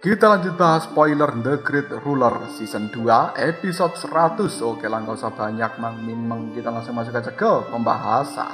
Kita lanjut bahas spoiler The Great Ruler Season 2 episode 100. Oke lah, gak usah banyak mang-mimeng, kita langsung masuk aja ke pembahasan.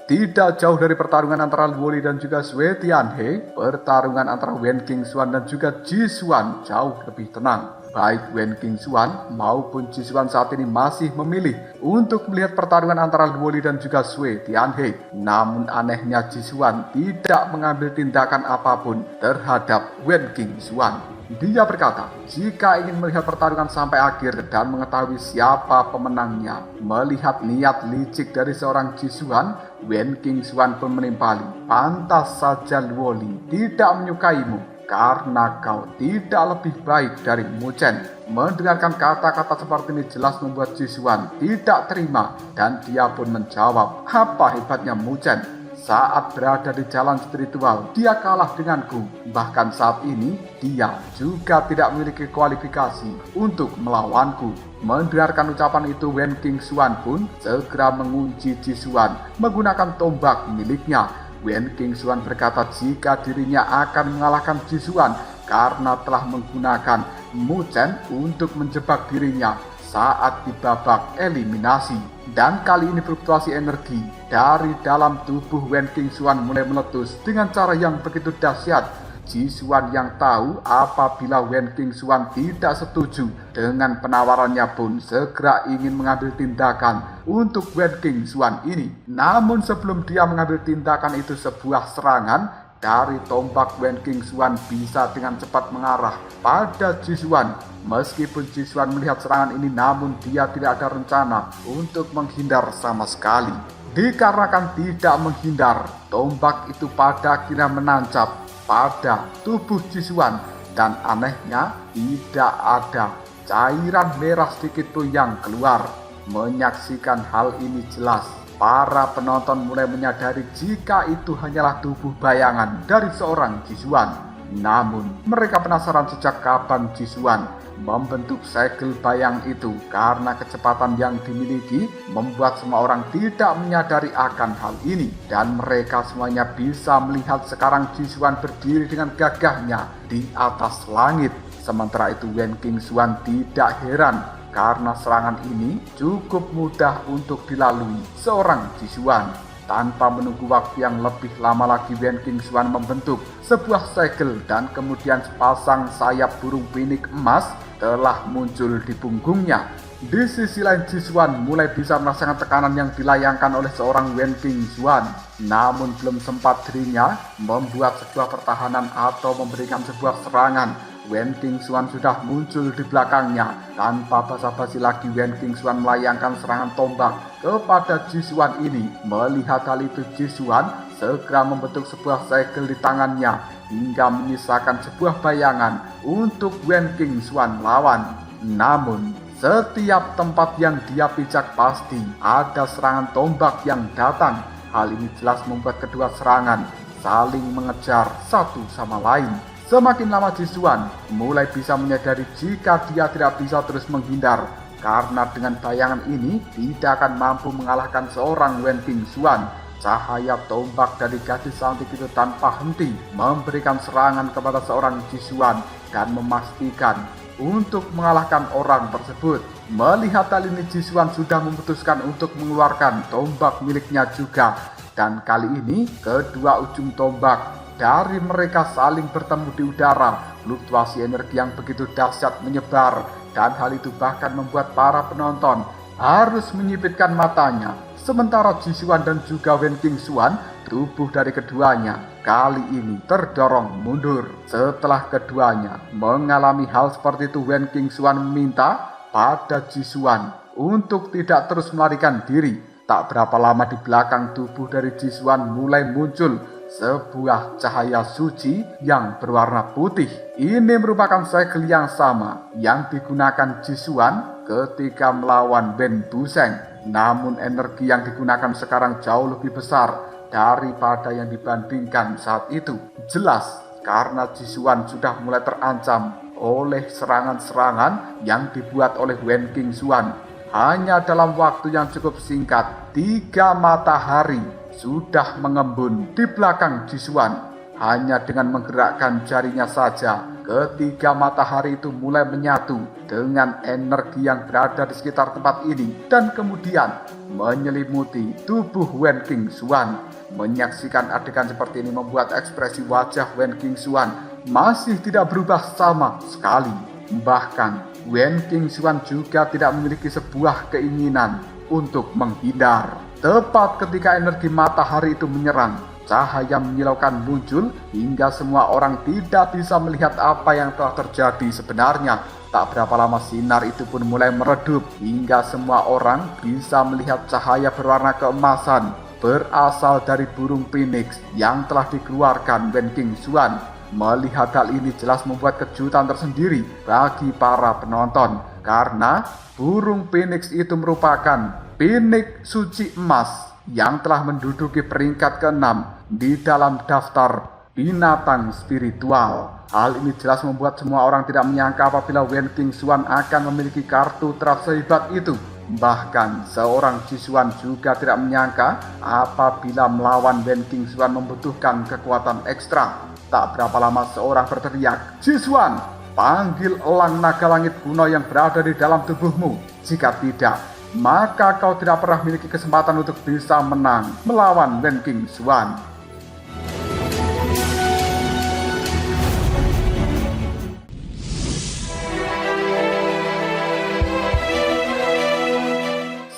Tidak jauh dari pertarungan antara Luoli dan juga Sui Tianhe, pertarungan antara Wen Qingxuan dan juga Jisuan jauh lebih tenang. Baik Wen Qingxuan maupun Jisuan saat ini masih memilih untuk melihat pertarungan antara Luoli dan juga Sui Tianhe. Namun anehnya Jisuan tidak mengambil tindakan apapun terhadap Wen Qingxuan. Dia berkata, jika ingin melihat pertarungan sampai akhir dan mengetahui siapa pemenangnya, melihat niat licik dari seorang Jisuan, Wen Qingxuan pun menimpali, pantas saja Luoli tidak menyukaimu karena kau tidak lebih baik dari Mu Chen. Mendengarkan kata-kata seperti ini jelas membuat Jisuan tidak terima dan dia pun menjawab, apa hebatnya Mu Chen? Saat berada di jalan spiritual, dia kalah denganku. Bahkan saat ini, dia juga tidak memiliki kualifikasi untuk melawanku. Mendengarkan ucapan itu, Wen Qingxuan pun segera mengunci Jisuan menggunakan tombak miliknya. Wen Qingxuan berkata jika dirinya akan mengalahkan Jisuan karena telah menggunakan Mu Chen untuk menjebak dirinya saat di babak eliminasi. Dan kali ini fluktuasi energi dari dalam tubuh Wen Qingxuan mulai meletus dengan cara yang begitu dahsyat. Jisuan yang tahu apabila Wen Qingxuan tidak setuju dengan penawarannya pun segera ingin mengambil tindakan untuk Wen Qingxuan ini. Namun sebelum dia mengambil tindakan itu, sebuah serangan dari tombak Wen Qingxuan bisa dengan cepat mengarah pada Jisuan. Meskipun Jisuan melihat serangan ini, namun dia tidak ada rencana untuk menghindar sama sekali. Dikarenakan tidak menghindar, tombak itu pada akhirnya menancap pada tubuh Jisuan. Dan anehnya tidak ada cairan merah sedikit pun yang keluar. Menyaksikan hal ini jelas, para penonton mulai menyadari jika itu hanyalah tubuh bayangan dari seorang Jisuan. Namun mereka penasaran sejak kapan Jisuan membentuk segel bayang itu, karena kecepatan yang dimiliki membuat semua orang tidak menyadari akan hal ini. Dan mereka semuanya bisa melihat sekarang Jisuan berdiri dengan gagahnya di atas langit. Sementara itu Wen Qingxuan tidak heran karena serangan ini cukup mudah untuk dilalui seorang Jisuan. Tanpa menunggu waktu yang lebih lama lagi, Wen Qingxuan membentuk sebuah segel dan kemudian sepasang sayap burung pinik emas telah muncul di punggungnya. Di sisi lain, Jisuan mulai bisa merasakan tekanan yang dilayangkan oleh seorang Wen Qingxuan. Namun belum sempat dirinya membuat sebuah pertahanan atau memberikan sebuah serangan, Wen Qingxuan sudah muncul di belakangnya. Tanpa basa-basi lagi, Wen Qingxuan melayangkan serangan tombak kepada Jisuan ini. Melihat hal itu, Jisuan segera membentuk sebuah segel di tangannya hingga menyisakan sebuah bayangan untuk Wen Qingxuan lawan. Namun setiap tempat yang dia pijak pasti ada serangan tombak yang datang. Hal ini jelas membuat kedua serangan saling mengejar satu sama lain. Semakin lama Jisuan mulai bisa menyadari jika dia tidak bisa terus menghindar, karena dengan bayangan ini tidak akan mampu mengalahkan seorang Wen Qingxuan. Cahaya tombak dari gadis cantik itu tanpa henti memberikan serangan kepada seorang Jisuan dan memastikan untuk mengalahkan orang tersebut. Melihat hal ini, Jisuan sudah memutuskan untuk mengeluarkan tombak miliknya juga. Dan kali ini kedua ujung tombak dari mereka saling bertemu di udara. Fluktuasi energi yang begitu dahsyat menyebar, dan hal itu bahkan membuat para penonton harus menyipitkan matanya. Sementara Jisuan dan juga Wen Qingxuan, tubuh dari keduanya kali ini terdorong mundur. Setelah keduanya mengalami hal seperti itu, Wen Qingxuan meminta pada Jisuan untuk tidak terus melarikan diri. Tak berapa lama di belakang tubuh dari Jisuan mulai muncul sebuah cahaya suci yang berwarna putih. Ini merupakan segel yang sama yang digunakan Jisuan ketika melawan Wen Busheng. Namun energi yang digunakan sekarang jauh lebih besar daripada yang dibandingkan saat itu. Jelas karena Jisuan sudah mulai terancam oleh serangan-serangan yang dibuat oleh Wen Qingxuan. hanya dalam waktu yang cukup singkat, 3 matahari sudah mengembun di belakang Jisuan. Hanya dengan menggerakkan jarinya saja, ketiga matahari itu mulai menyatu dengan energi yang berada di sekitar tempat ini dan kemudian menyelimuti tubuh Wen Qingxuan. Menyaksikan adegan seperti ini membuat ekspresi wajah Wen Qingxuan masih tidak berubah sama sekali. Bahkan Wen Qingxuan juga tidak memiliki sebuah keinginan untuk menghindar. Tepat ketika energi matahari itu menyerang, cahaya menyilaukan muncul hingga semua orang tidak bisa melihat apa yang telah terjadi sebenarnya. Tak berapa lama sinar itu pun mulai meredup hingga semua orang bisa melihat cahaya berwarna keemasan berasal dari burung phoenix yang telah dikeluarkan Wen Qingxuan. Melihat hal ini jelas membuat kejutan tersendiri bagi para penonton, karena burung phoenix itu merupakan phoenix suci emas yang telah menduduki peringkat ke-6 di dalam daftar binatang spiritual. Hal ini jelas membuat semua orang tidak menyangka apabila Wen Qingxuan akan memiliki kartu traf sehebat itu. Bahkan seorang Jisuan juga tidak menyangka apabila melawan Wen Qingxuan membutuhkan kekuatan ekstra. Tak berapa lama seorang berteriak, "Jisuan, panggil elang naga langit kuno yang berada di dalam tubuhmu. Jika tidak, maka kau tidak pernah memiliki kesempatan untuk bisa menang melawan Wen Qingxuan."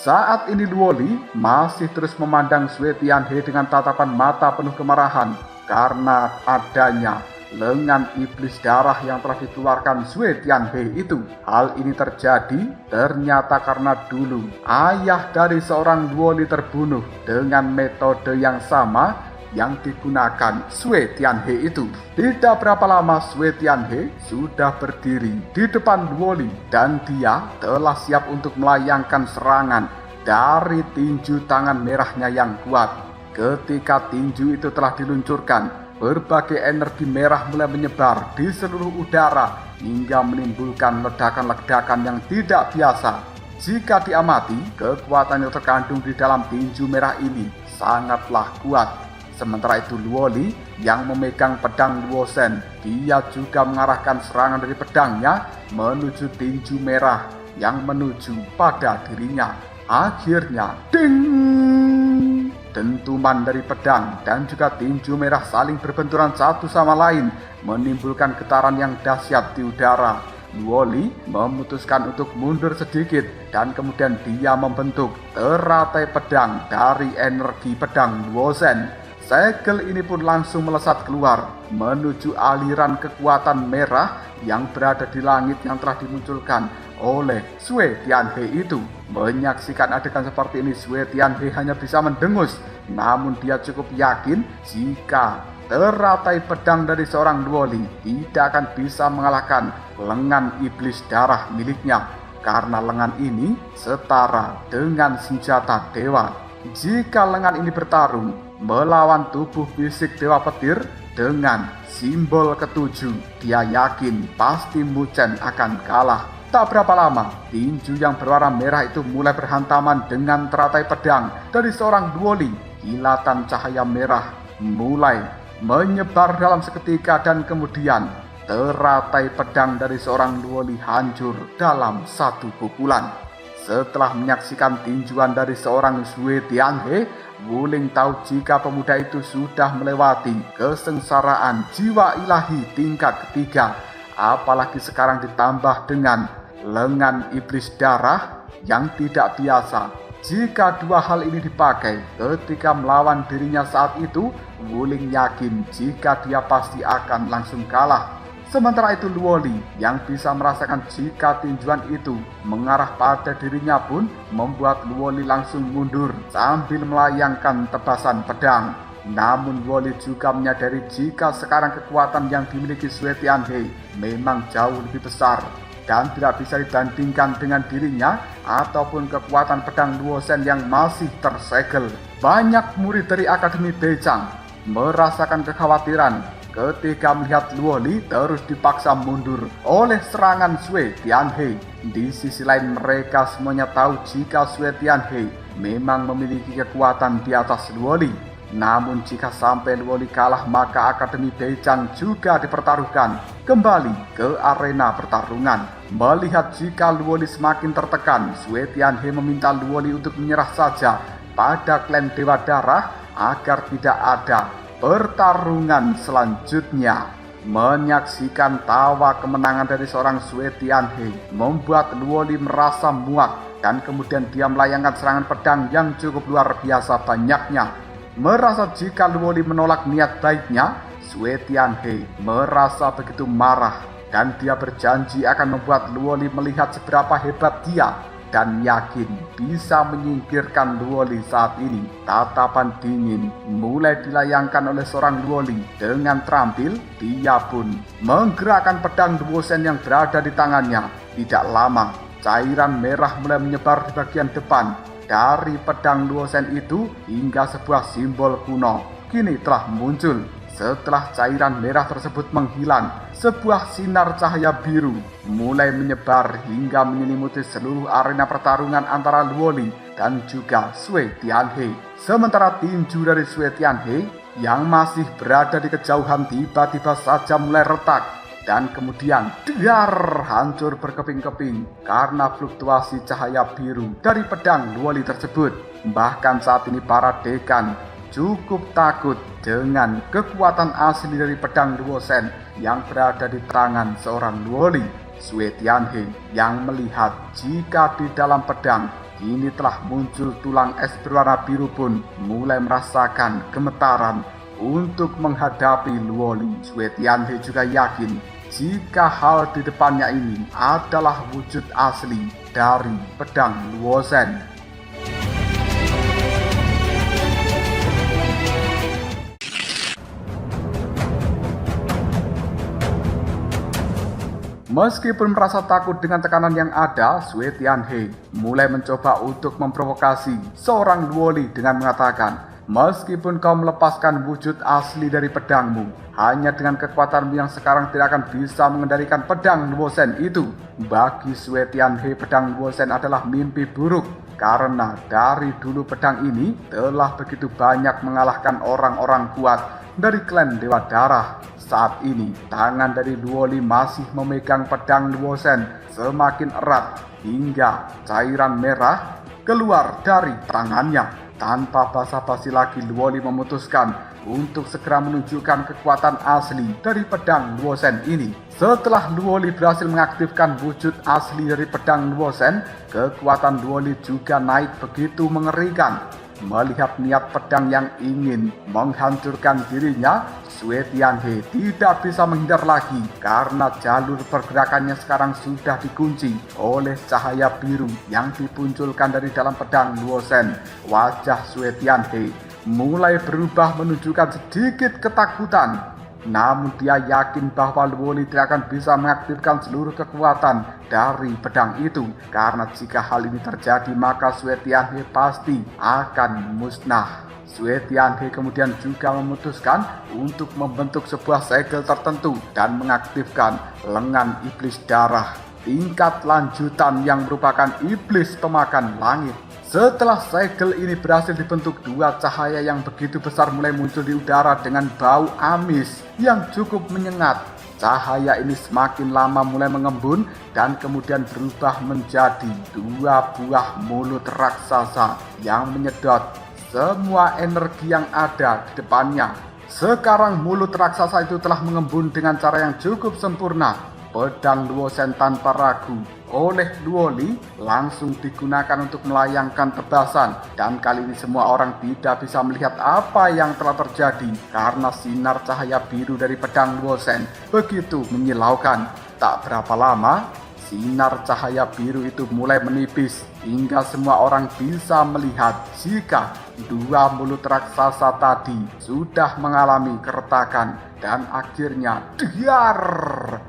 Saat ini Luoli masih terus memandang Sui Tianhe dengan tatapan mata penuh kemarahan karena adanya lengan iblis darah yang telah dikeluarkan Sui Tianhe itu. Hal ini terjadi ternyata karena dulu ayah dari seorang Luoli terbunuh dengan metode yang sama yang digunakan Sui Tianhe itu. Tidak berapa lama Sui Tianhe sudah berdiri di depan Luoli dan dia telah siap untuk melayangkan serangan dari tinju tangan merahnya yang kuat. Ketika tinju itu telah diluncurkan, berbagai energi merah mulai menyebar di seluruh udara hingga menimbulkan ledakan-ledakan yang tidak biasa. Jika diamati, kekuatan yang terkandung di dalam tinju merah ini sangatlah kuat. Sementara itu Luoli yang memegang pedang Luosen, dia juga mengarahkan serangan dari pedangnya menuju tinju merah yang menuju pada dirinya. Akhirnya, ding! Dentuman dari pedang dan juga tinju merah saling berbenturan satu sama lain, menimbulkan getaran yang dahsyat di udara. Luoli memutuskan untuk mundur sedikit dan kemudian dia membentuk teratai pedang dari energi pedang Luosen. Segel ini pun langsung melesat keluar menuju aliran kekuatan merah yang berada di langit yang telah dimunculkan oleh Sui Tianhe itu. Menyaksikan adegan seperti ini, Sui Tianhe hanya bisa mendengus. Namun dia cukup yakin jika teratai pedang dari seorang Luoli tidak akan bisa mengalahkan lengan iblis darah miliknya, karena lengan ini setara dengan senjata dewa. Jika lengan ini bertarung melawan tubuh fisik Dewa Petir dengan simbol ketujuh, dia yakin pasti Muchen akan kalah. Tak berapa lama, tinju yang berwarna merah itu mulai berhantaman dengan teratai pedang dari seorang Luoli. Kilatan cahaya merah mulai menyebar dalam seketika dan kemudian teratai pedang dari seorang Luoli hancur dalam satu pukulan. Setelah menyaksikan tinjuan dari seorang Sui Tianhe, Wuling tahu jika pemuda itu sudah melewati kesengsaraan jiwa ilahi tingkat ketiga. Apalagi sekarang ditambah dengan lengan iblis darah yang tidak biasa. Jika dua hal ini dipakai ketika melawan dirinya saat itu, Wuling yakin jika dia pasti akan langsung kalah. Sementara itu Luoli yang bisa merasakan jika tinjuan itu mengarah pada dirinya pun membuat Luoli langsung mundur sambil melayangkan tebasan pedang. Namun Luoli juga menyadari jika sekarang kekuatan yang dimiliki Sui Tianhe memang jauh lebih besar dan tidak bisa dibandingkan dengan dirinya ataupun kekuatan pedang Luosen yang masih tersegel. Banyak murid dari Akademi Beijang merasakan kekhawatiran ketika melihat Luoli terus dipaksa mundur oleh serangan Sue Tianhe. Di sisi lain mereka semuanya tahu jika Sue Tianhe memang memiliki kekuatan di atas Luoli. Namun jika sampai Luoli kalah maka Akademi Beijang juga dipertaruhkan kembali ke arena pertarungan. Melihat jika Luoli semakin tertekan, Sue Tianhe meminta Luoli untuk menyerah saja pada klan Dewa Darah agar tidak ada pertarungan selanjutnya. Menyaksikan tawa kemenangan dari seorang Sue Tianhe membuat Luoli merasa muak dan kemudian dia melayangkan serangan pedang yang cukup luar biasa banyaknya. Merasa jika Luoli menolak niat baiknya, Sue Tianhe merasa begitu marah dan dia berjanji akan membuat Luoli melihat seberapa hebat dia dan yakin bisa menyingkirkan Luoli saat ini. Tatapan dingin mulai dilayangkan oleh seorang Luoli. Dengan terampil, dia pun menggerakkan pedang Duosen yang berada di tangannya. Tidak lama, cairan merah mulai menyebar di bagian depan dari pedang Duosen itu hingga sebuah simbol kuno kini telah muncul. Setelah cairan merah tersebut menghilang, sebuah sinar cahaya biru mulai menyebar hingga menyelimuti seluruh arena pertarungan antara Luoli dan juga Sue Tianhe. Sementara tinju dari Sue Tianhe yang masih berada di kejauhan tiba-tiba saja mulai retak dan kemudian dar hancur berkeping-keping karena fluktuasi cahaya biru dari pedang Luoli tersebut. Bahkan saat ini para dekan cukup takut dengan kekuatan asli dari pedang Duosen yang berada di tangan seorang Luoli. Sue Tianhe yang melihat jika di dalam pedang ini telah muncul tulang es berwarna biru pun mulai merasakan gemetaran untuk menghadapi Luoli. Sue Tianhe juga yakin jika hal di depannya ini adalah wujud asli dari pedang Duosen. Meskipun merasa takut dengan tekanan yang ada, Sue Tianhe mulai mencoba untuk memprovokasi seorang Luoli dengan mengatakan, meskipun kau melepaskan wujud asli dari pedangmu, hanya dengan kekuatanmu yang sekarang tidak akan bisa mengendalikan pedang Duosen itu. Bagi Sue Tianhe, pedang Duosen adalah mimpi buruk karena dari dulu pedang ini telah begitu banyak mengalahkan orang-orang kuat dari klan Dewa Darah. Saat ini tangan dari Luoli masih memegang pedang Duosen semakin erat hingga cairan merah keluar dari tangannya. Tanpa basa-basi lagi Luoli memutuskan untuk segera menunjukkan kekuatan asli dari pedang Duosen ini. Setelah Luoli berhasil mengaktifkan wujud asli dari pedang Duosen, kekuatan Luoli juga naik begitu mengerikan. Melihat niat pedang yang ingin menghancurkan dirinya, Sue Tianhe tidak bisa menghindar lagi karena jalur pergerakannya sekarang sudah dikunci oleh cahaya biru yang dipunculkan dari dalam pedang Duosen. Wajah Sue Tianhe mulai berubah menunjukkan sedikit ketakutan. Namun dia yakin bahwa Luoli tidak akan bisa mengaktifkan seluruh kekuatan dari pedang itu. Karena jika hal ini terjadi maka Sue Tianhe pasti akan musnah. Sue Tianhe kemudian juga memutuskan untuk membentuk sebuah segel tertentu dan mengaktifkan lengan iblis darah tingkat lanjutan yang merupakan iblis pemakan langit. Setelah segel ini berhasil dibentuk, dua cahaya yang begitu besar mulai muncul di udara dengan bau amis yang cukup menyengat. Cahaya ini semakin lama mulai mengembun dan kemudian berubah menjadi dua buah mulut raksasa yang menyedot semua energi yang ada di depannya. Sekarang mulut raksasa itu telah mengembun dengan cara yang cukup sempurna. Pedang Duosen tanpa ragu oleh Luoli langsung digunakan untuk melayangkan tebasan, dan kali ini semua orang tidak bisa melihat apa yang telah terjadi karena sinar cahaya biru dari pedang Duosen begitu menyilaukan. Tak berapa lama sinar cahaya biru itu mulai menipis hingga semua orang bisa melihat jika dua mulut raksasa tadi sudah mengalami keretakan dan akhirnya diar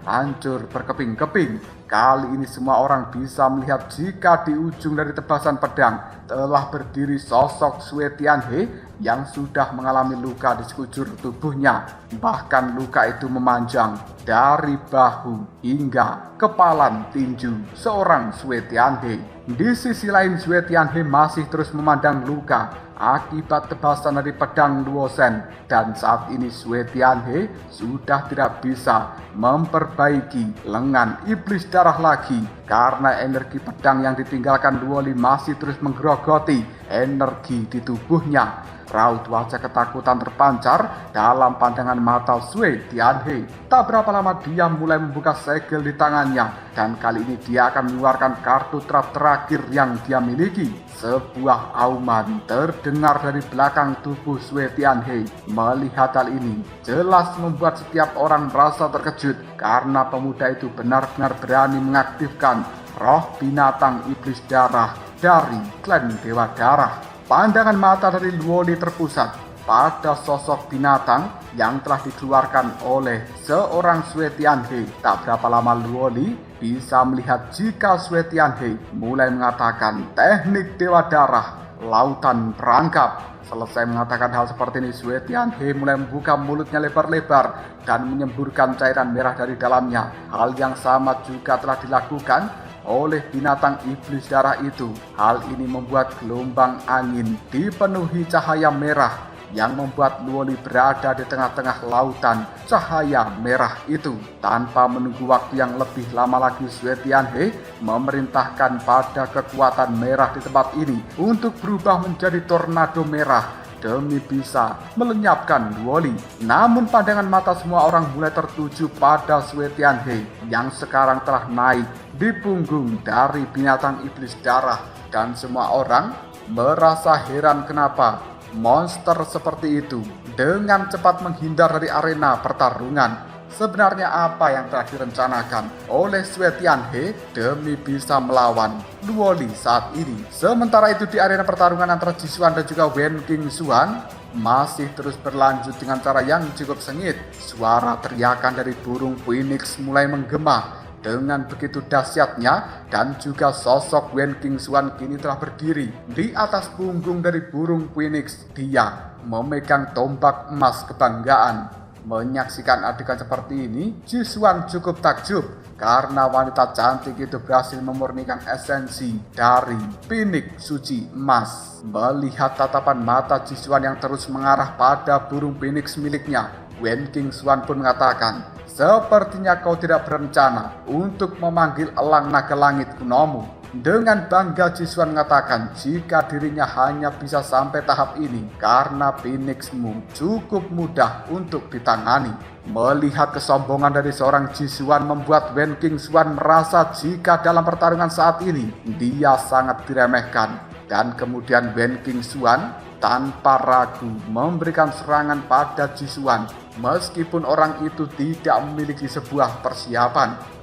hancur berkeping-keping. Kali ini semua orang bisa melihat jika di ujung dari tebasan pedang telah berdiri sosok Sue Tianhe yang sudah mengalami luka di sekujur tubuhnya. Bahkan luka itu memanjang dari bahu hingga kepalan tinju seorang Sue Tianhe. Di sisi lain Sue Tianhe masih terus memandang luka akibat tebasan dari pedang Luosen, dan saat ini Sue Tianhe sudah tidak bisa memperbaiki lengan iblis darah lagi karena energi pedang yang ditinggalkan Luoli masih terus menggerogoti energi di tubuhnya. Raut wajah ketakutan terpancar dalam pandangan mata Sue Tianhe. Tak berapa lama dia mulai membuka segel di tangannya, dan kali ini dia akan mengeluarkan kartu trap terakhir yang dia miliki. Sebuah auman terdengar dari belakang tubuh Sue Tianhe. Melihat hal ini jelas membuat setiap orang merasa terkejut karena pemuda itu benar-benar berani mengaktifkan roh binatang iblis darah dari klan Dewa Darah. Pandangan mata dari Luoli terpusat pada sosok binatang yang telah dikeluarkan oleh seorang Sue Tianhe. Tak berapa lama Luoli bisa melihat jika Sue Tianhe mulai mengatakan teknik Dewa Darah lautan perangkap. Selesai mengatakan hal seperti ini, Sue Tianhe mulai membuka mulutnya lebar-lebar dan menyemburkan cairan merah dari dalamnya. Hal yang sama juga telah dilakukan oleh binatang iblis darah itu. Hal ini membuat gelombang angin dipenuhi cahaya merah yang membuat Luoli berada di tengah-tengah lautan cahaya merah itu. Tanpa menunggu waktu yang lebih lama lagi, Sue Tianhe memerintahkan pada kekuatan merah di tempat ini untuk berubah menjadi tornado merah demi bisa melenyapkan Luoli. Namun pandangan mata semua orang mulai tertuju pada Sue Tianhe yang sekarang telah naik di punggung dari binatang iblis darah, dan semua orang merasa heran kenapa monster seperti itu dengan cepat menghindar dari arena pertarungan. Sebenarnya apa yang telah direncanakan oleh Sue Tianhe demi bisa melawan Luoli saat ini? Sementara itu di arena pertarungan antara Jisuan dan juga Wen Qingxuan masih terus berlanjut dengan cara yang cukup sengit. Suara teriakan dari burung phoenix mulai menggema dengan begitu dahsyatnya, dan juga sosok Wen Qingxuan kini telah berdiri di atas punggung dari burung phoenix. Dia memegang tombak emas kebanggaan. Menyaksikan adegan seperti ini, Jisuan cukup takjub karena wanita cantik itu berhasil memurnikan esensi dari Phoenix suci emas. Melihat tatapan mata Jisuan yang terus mengarah pada burung Phoenix miliknya, Wen Qingxuan pun mengatakan, "Sepertinya kau tidak berencana untuk memanggil elang naga langit kunomu." Dengan bangga Jisuan mengatakan jika dirinya hanya bisa sampai tahap ini karena Phoenixmu cukup mudah untuk ditangani. Melihat kesombongan dari seorang Jisuan membuat Wen Qingxuan merasa jika dalam pertarungan saat ini dia sangat diremehkan. Dan kemudian Wen Qingxuan tanpa ragu memberikan serangan pada Jisuan meskipun orang itu tidak memiliki sebuah persiapan.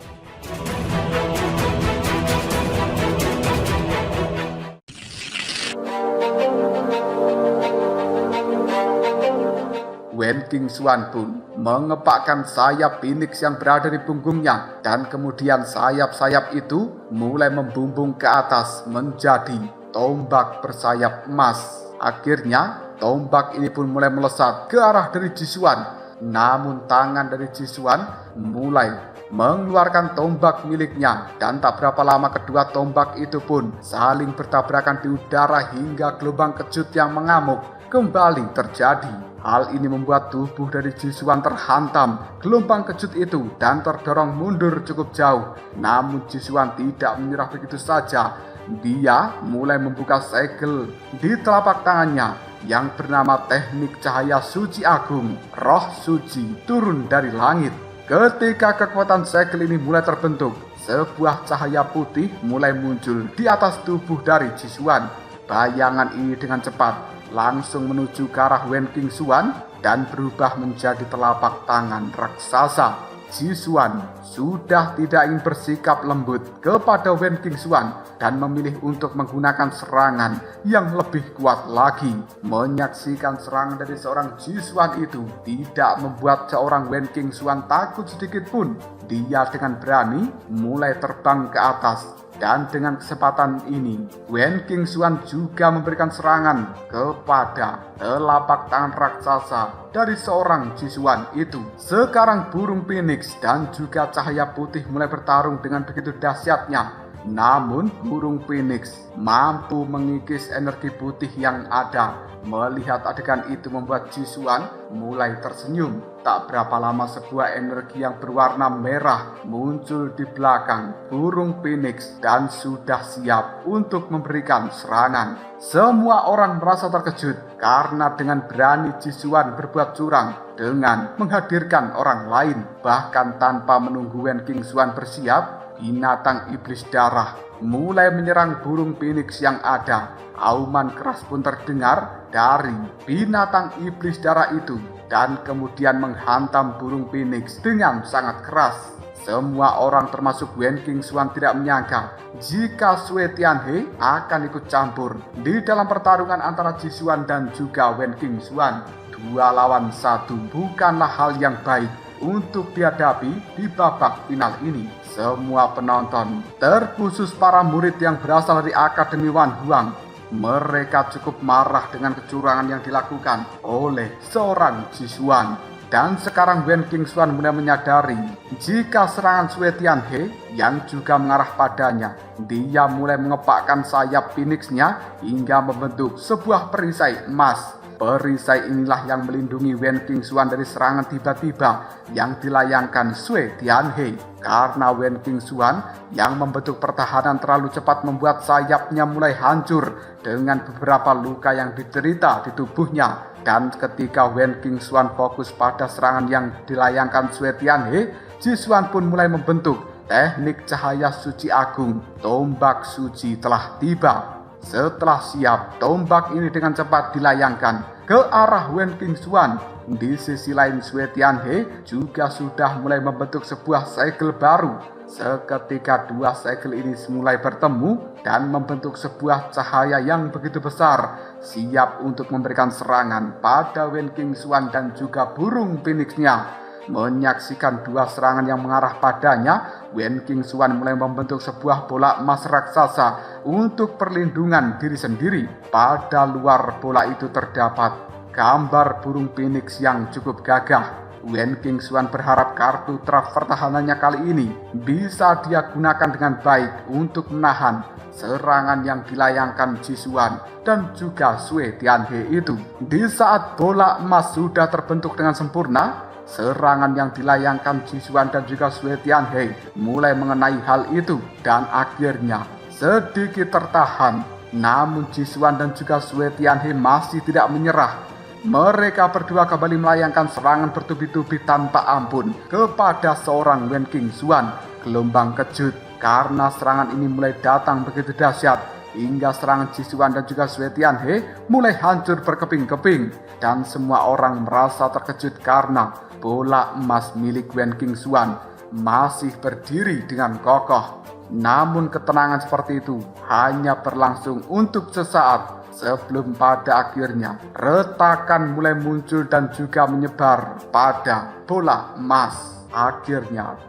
Wen Qingxuan pun mengepakkan sayap Phoenix yang berada di punggungnya, dan kemudian sayap-sayap itu mulai membumbung ke atas menjadi tombak bersayap emas. Akhirnya tombak ini pun mulai melesat ke arah dari Jisuan. Namun tangan dari Jisuan mulai mengeluarkan tombak miliknya, dan tak berapa lama kedua tombak itu pun saling bertabrakan di udara hingga gelombang kejut yang mengamuk kembali terjadi. Hal ini membuat tubuh dari Jisuan terhantam gelombang kejut itu dan terdorong mundur cukup jauh. Namun Jisuan tidak menyerah begitu saja. Dia mulai membuka segel di telapak tangannya yang bernama teknik cahaya suci agung. Roh suci turun dari langit. Ketika kekuatan segel ini mulai terbentuk, sebuah cahaya putih mulai muncul di atas tubuh dari Jisuan. Bayangan ini dengan cepat langsung menuju ke arah Wen Qingxuan dan berubah menjadi telapak tangan raksasa. Jisuan sudah tidak ingin bersikap lembut kepada Wen Qingxuan dan memilih untuk menggunakan serangan yang lebih kuat lagi. Menyaksikan serangan dari seorang Jisuan itu tidak membuat seorang Wen Qingxuan takut sedikit pun. Dia dengan berani mulai terbang ke atas. Dan dengan kesempatan ini, Wen Qingxuan juga memberikan serangan kepada telapak tangan raksasa dari seorang Jisuan itu. Sekarang burung phoenix dan juga cahaya putih mulai bertarung dengan begitu dahsyatnya. Namun burung phoenix mampu mengikis energi putih yang ada. Melihat adegan itu membuat Jisuan mulai tersenyum. Tak berapa lama sebuah energi yang berwarna merah muncul di belakang burung phoenix dan sudah siap untuk memberikan serangan. Semua orang merasa terkejut karena dengan berani Jisuan berbuat curang dengan menghadirkan orang lain. Bahkan tanpa menunggu Wen Qingxuan bersiap, binatang iblis darah mulai menyerang burung phoenix yang ada. Auman keras pun terdengar dari binatang iblis darah itu dan kemudian menghantam burung phoenix dengan sangat keras. Semua orang termasuk Wen Qingxuan tidak menyangka jika Sui Tianhe akan ikut campur di dalam pertarungan antara Jisuan dan juga Wen Qingxuan. 2 lawan 1 bukanlah hal yang baik untuk dihadapi di babak final ini. Semua penonton, terkhusus para murid yang berasal dari Akademi Wan Huang, mereka cukup marah dengan kecurangan yang dilakukan oleh seorang Jisuan. Dan sekarang Wen Qingxuan mulai menyadari jika serangan Sui Tianhe yang juga mengarah padanya. Dia mulai mengepakkan sayap phoenixnya hingga membentuk sebuah perisai emas. Perisai inilah yang melindungi Wen Qingxuan dari serangan tiba-tiba yang dilayangkan Sui Tianhe. Karena Wen Qingxuan yang membentuk pertahanan terlalu cepat membuat sayapnya mulai hancur dengan beberapa luka yang diderita di tubuhnya. Dan ketika Wen Qingxuan fokus pada serangan yang dilayangkan Sui Tianhe, Jisuan pun mulai membentuk teknik cahaya suci agung. Tombak suci telah tiba. Setelah siap, tombak ini dengan cepat dilayangkan ke arah Wen Qingxuan. Di sisi lain, Sui Tianhe juga sudah mulai membentuk sebuah segel baru. Seketika 2 segel ini mulai bertemu dan membentuk sebuah cahaya yang begitu besar, siap untuk memberikan serangan pada Wen Qingxuan dan juga burung phoenixnya. Menyaksikan 2 serangan yang mengarah padanya, Wen Qingxuan mulai membentuk sebuah bola emas raksasa untuk perlindungan diri sendiri. Pada luar bola itu terdapat gambar burung phoenix yang cukup gagah. Wen Qingxuan berharap kartu traf pertahanannya kali ini bisa dia gunakan dengan baik untuk menahan serangan yang dilayangkan Jisuan dan juga Sui Tianhe itu. Di saat bola emas sudah terbentuk dengan sempurna, serangan yang dilayangkan Jisuan dan juga Sui Tianhe mulai mengenai hal itu dan akhirnya sedikit tertahan. Namun Jisuan dan juga Sui Tianhe masih tidak menyerah. Mereka berdua kembali melayangkan serangan bertubi-tubi tanpa ampun kepada seorang Wen Qingxuan. Gelombang kejut karena serangan ini mulai datang begitu dahsyat hingga serangan Jisuan dan juga Sui Tianhe mulai hancur berkeping-keping. Dan semua orang merasa terkejut karena bola emas milik Wen Qingxuan masih berdiri dengan kokoh. Namun ketenangan seperti itu hanya berlangsung untuk sesaat. Sebelum pada akhirnya retakan mulai muncul dan juga menyebar pada bola emas. Akhirnya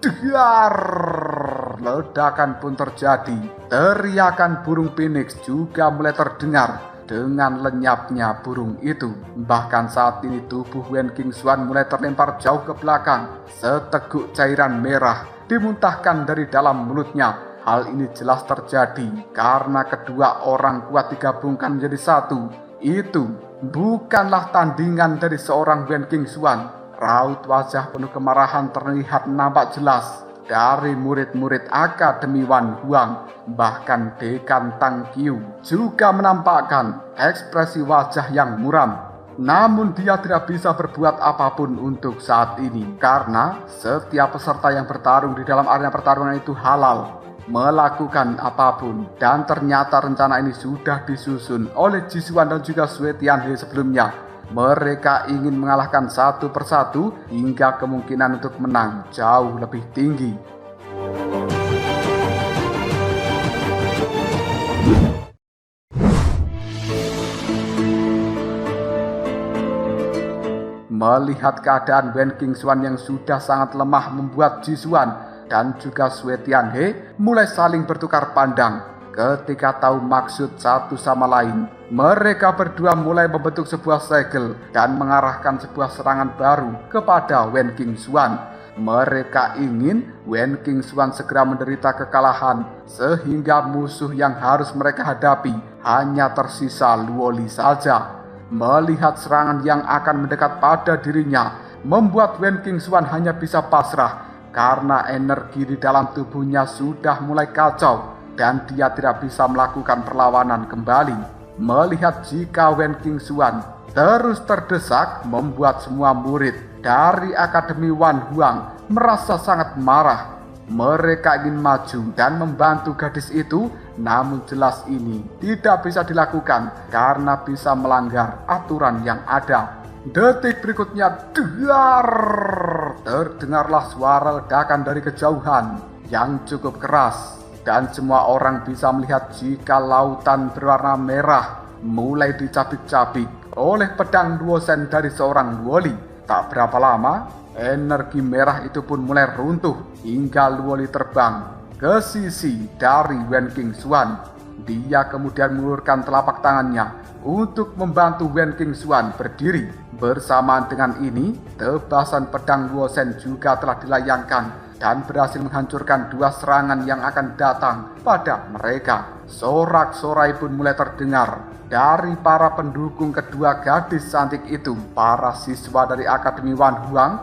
ledakan pun terjadi. Teriakan burung phoenix juga mulai terdengar dengan lenyapnya burung itu. Bahkan saat ini tubuh Wen Qingxuan mulai terlempar jauh ke belakang. Seteguk cairan merah dimuntahkan dari dalam mulutnya. Hal ini jelas terjadi karena kedua orang kuat digabungkan menjadi satu. Itu bukanlah tandingan dari seorang Wen Qingxuan. Raut wajah penuh kemarahan terlihat nampak jelas dari murid-murid Akademi Wan Huang. Bahkan Dekan Tang Qiu juga menampakkan ekspresi wajah yang muram. Namun dia tidak bisa berbuat apapun untuk saat ini karena setiap peserta yang bertarung di dalam arena pertarungan itu halal melakukan apapun. Dan ternyata rencana ini sudah disusun oleh Jisuan dan juga Sui Tianhe sebelumnya. Mereka ingin mengalahkan satu persatu hingga kemungkinan untuk menang jauh lebih tinggi. Melihat keadaan Wen Qingxuan yang sudah sangat lemah membuat Jisuan dan juga Sui Tianhe mulai saling bertukar pandang. Ketika tahu maksud satu sama lain, mereka berdua mulai membentuk sebuah segel dan mengarahkan sebuah serangan baru kepada Wen Qingxuan. Mereka ingin Wen Qingxuan segera menderita kekalahan sehingga musuh yang harus mereka hadapi hanya tersisa Luoli saja. Melihat serangan yang akan mendekat pada dirinya, membuat Wen Qingxuan hanya bisa pasrah karena energi di dalam tubuhnya sudah mulai kacau dan dia tidak bisa melakukan perlawanan kembali. Melihat jika Wen Qingxuan terus terdesak, membuat semua murid dari Akademi Wan Huang merasa sangat marah. Mereka ingin maju dan membantu gadis itu, namun jelas ini tidak bisa dilakukan karena bisa melanggar aturan yang ada. Detik berikutnya, dar! Terdengarlah suara ledakan dari kejauhan yang cukup keras, dan semua orang bisa melihat jika lautan berwarna merah mulai dicabik-cabik oleh pedang Duosen dari seorang Luoli. Tak berapa lama, energi merah itu pun mulai runtuh hingga Luoli terbang ke sisi dari Wen Qingxuan. Dia kemudian mengulurkan telapak tangannya untuk membantu Wen Qingxuan berdiri. Bersamaan dengan ini, tebasan pedang Duosen juga telah dilayangkan dan berhasil menghancurkan dua serangan yang akan datang pada mereka. Sorak-sorai pun mulai terdengar dari para pendukung kedua gadis cantik itu. Para siswa dari Akademi Wan Huang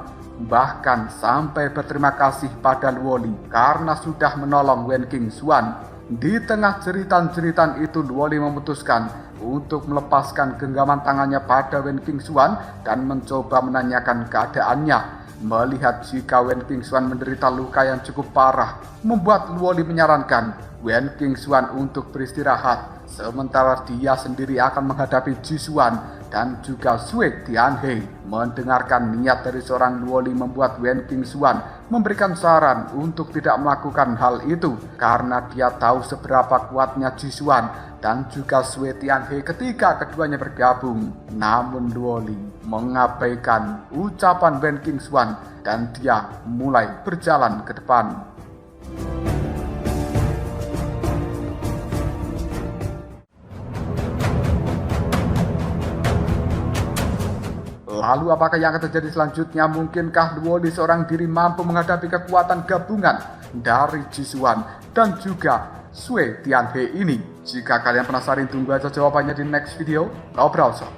bahkan sampai berterima kasih pada Luoli karena sudah menolong Wen Qingxuan. Di tengah jeritan-jeritan itu, Luoli memutuskan untuk melepaskan genggaman tangannya pada Wen Qingxuan dan mencoba menanyakan keadaannya. Melihat jika Wen Qingxuan menderita luka yang cukup parah, membuat Luoli menyarankan Wen Qingxuan untuk beristirahat, sementara dia sendiri akan menghadapi Jisuan dan juga Sui Tianhe. Mendengarkan niat dari seorang Luoli membuat Wen Qingxuan memberikan saran untuk tidak melakukan hal itu karena dia tahu seberapa kuatnya Jisuan dan juga Sui Tianhe ketika keduanya bergabung. Namun Luoli mengabaikan ucapan Wen Qingxuan dan dia mulai berjalan ke depan. Lalu apakah yang akan terjadi selanjutnya? Mungkinkah Luoli seorang diri mampu menghadapi kekuatan gabungan dari Jisuan dan juga Sui Tianhe ini? Jika kalian penasaran, tunggu aja jawabannya di next video. Ngobrol Sob.